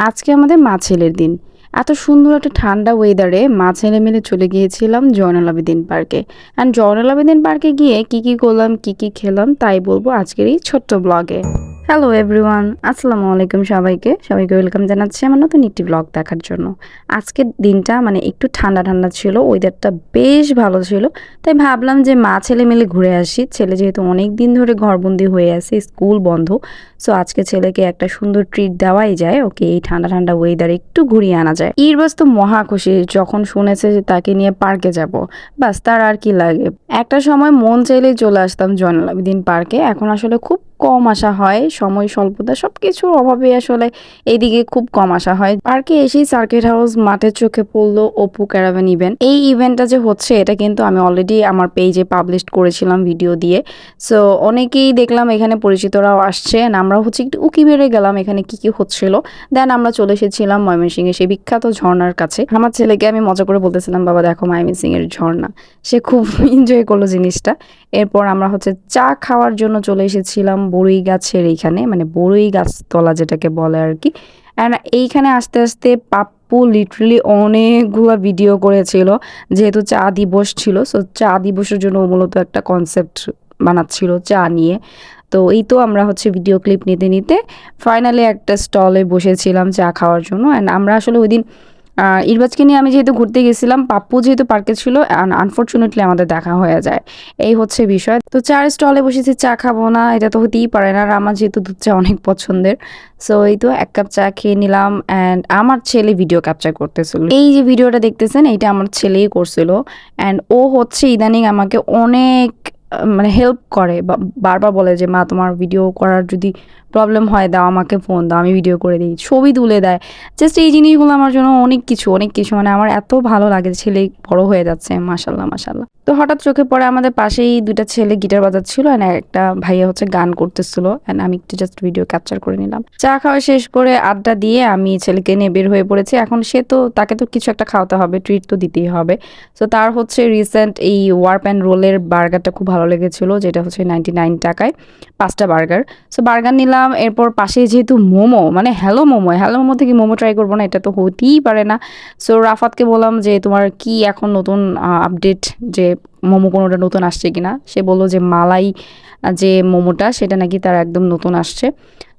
আজকে আমাদের মা ছেলের দিন। এত সুন্দর একটা ঠান্ডা ওয়েদারে মা ছেলে মিলে চলে গিয়েছিলাম জয়নুল আবেদীন পার্কে। অ্যান্ড জয়নুল আবেদীন পার্কে গিয়ে কি করলাম, কি খেলাম তাই বলবো আজকের এই ছোট্ট ব্লগে। হ্যালো এভরিওয়ান, আসসালামু আলাইকুম সবাইকে ওয়েলকাম জানাচ্ছি আমার নতুন একটি ব্লগ দেখার জন্য। আজকের দিনটা মানে একটু ঠান্ডা ঠান্ডা ছিল, ওয়েদারটা বেশ ভালো ছিল, তাই ভাবলাম যে মা ছেলে মিলে ঘুরে আসি। ছেলে যেহেতু অনেক দিন ধরে ঘরবন্দি হয়ে আছে, স্কুল বন্ধ, সো আজকে ছেলেকে একটা সুন্দর ট্রিট দেওয়াই যায়। ওকে এই ঠান্ডা ঠান্ডা ওয়েদারে একটু ঘুরিয়ে আনা যায়। ইরবাজ তো মহা খুশি যখন শুনেছে যে তাকে নিয়ে পার্কে যাব। বাস তার আর কি লাগে। একটা সময় মন চাইলেই চলে আসতাম জয়নুল আবেদীন পার্কে, এখন আসলে খুব কম আসা হয়, সময় স্বল্পতা সবকিছুর অভাবে আসলে এইদিকে খুব কম আসা হয়। পার্কে এসেই সার্কিট হাউস মাঠের চোখে পড়লো অপু ক্যারাভান ইভেন্ট। এই ইভেন্টটা যে হচ্ছে এটা কিন্তু আমি অলরেডি আমার পেজে পাবলিশ করেছিলাম ভিডিও দিয়ে। সো অনেকেই দেখলাম এখানে পরিচিতরাও আসছে, আমরা হচ্ছে একটু উকি মেরে গেলাম এখানে কি হচ্ছিল। দেন আমরা চলে এসেছিলাম ময়মনসিংহে সেই বিখ্যাত ঝর্ণার কাছে। আমার ছেলেকে আমি মজা করে বলতেছিলাম, বাবা দেখো ময়মনসিংহের ঝর্ণা। সে খুব এনজয় করলো জিনিসটা। এরপর আমরা হচ্ছে চা খাওয়ার জন্য চলে এসেছিলাম বড়ই গাছের এইখানে, মানে বড়ই গাছতলা যেটাকে বলে আর কি। অ্যান্ড এইখানে আস্তে আস্তে পাপ্পু লিটারালি অনেকগুলো ভিডিও করেছিল, যেহেতু চা দিবস ছিল। সো চা দিবসের জন্য মূলত একটা কনসেপ্ট বানাচ্ছিল চা নিয়ে। তো এই তো আমরা হচ্ছে ভিডিও ক্লিপ নিতে নিতে ফাইনালি একটা স্টলে বসেছিলাম চা খাওয়ার জন্য। অ্যান্ড আমরা আসলে ওই দিন ইরবাজকে নিয়ে আমি যেহেতু ঘুরতে গেছিলাম, পাপ্পু যেহেতু পার্কে ছিল, আনফর্চুনেটলি আমাদের দেখা হয়ে যায়, এই হচ্ছে বিষয়। তো চার স্টলে বসেছি, চা খাবো না এটা তো হতেই পারে না, আর আমার যেহেতু দুধ চা অনেক পছন্দের। সো এই তো এক কাপ চা খেয়ে নিলাম। অ্যান্ড আমার ছেলে ভিডিও ক্যাপচার করতেছিল, এই যে ভিডিওটা দেখতেছেন এইটা আমার ছেলেই করছিল। অ্যান্ড ও হচ্ছে ইদানিং আমাকে অনেক মানে হেল্প করে, বারবার বলে যে মা তোমার ভিডিও করার যদি প্রবলেম হয় দাও আমাকে ফোন দাও, আমি ভিডিও করে দিই, ছবি তুলে দেয়। জাস্ট এই জিনিসগুলো আমার জন্য অনেক কিছু মানে আমার এত ভালো লাগে। ছেলে বড় হয়ে যাচ্ছে, মাশাল্লাহ মাশাল্লাহ। তো হঠাৎ চোখে পড়ে আমাদের পাশেই দুইটা ছেলে গিটার বাজাচ্ছিল, অ্যান্ড একটা ভাইয়া হচ্ছে গান করতেছিল, অ্যান্ড আমি একটু জাস্ট ভিডিও ক্যাপচার করে নিলাম। চা খাওয়া শেষ করে আড্ডা দিয়ে আমি ছেলেকে নিয়ে বের হয়ে পড়েছি। এখন তাকে তো কিছু একটা খাওয়াতে হবে, ট্রিট তো দিতেই হবে। সো তার হচ্ছে রিসেন্ট এই ওয়ার্প অ্যান্ড রোলের বার্গারটা খুব ভালো লেগেছিল, যেটা হচ্ছে 99 টাকায় 5টা বার্গার। সো বার্গার নিলাম। এরপর পাশে যেহেতু মোমো, মানে হ্যালো মোমো থেকে মোমো ট্রাই করবো না এটা তো হতেই পারে না। সো রাফাতকে বললাম যে তোমার কি এখন নতুন আপডেট, যে মোমো কোনোটা নতুন আসছে কিনা। সে বললো যে মালাই যে মোমোটা সেটা নাকি তার একদম নতুন আসছে।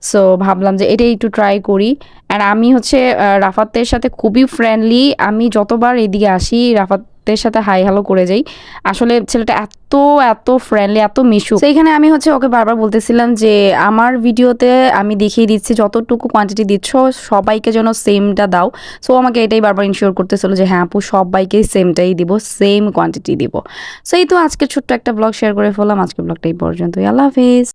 সো ভাবলাম যে এটাই একটু ট্রাই করি। অ্যান্ড আমি হচ্ছে রাফাতের সাথে খুবই ফ্রেন্ডলি, আমি যতবার এদিকে আসি রাফাতের সাথে হাই হ্যালো করে যাই। আসলে ছেলেটা এত এত ফ্রেন্ডলি, এত মিশুক। সেইখানে আমি হচ্ছে ওকে বারবার বলতেছিলাম যে আমার ভিডিওতে আমি দেখিয়ে দিচ্ছি যতটুকু কোয়ান্টিটি দিচ্ছ সবাইকে যেন সেমটা দাও। সো আমাকে এটাই বারবার ইনশিওর করতেছিল যে হ্যাঁ আপু সবাইকেই সেমটাই দিব, সেম কোয়ান্টিটি দিব। সো এই তো আজকে ছোট্ট একটা ব্লগ শেয়ার করে ফেললাম। আজকে ব্লগটা এই পর্যন্তই। আল্লাহ হাফিজ।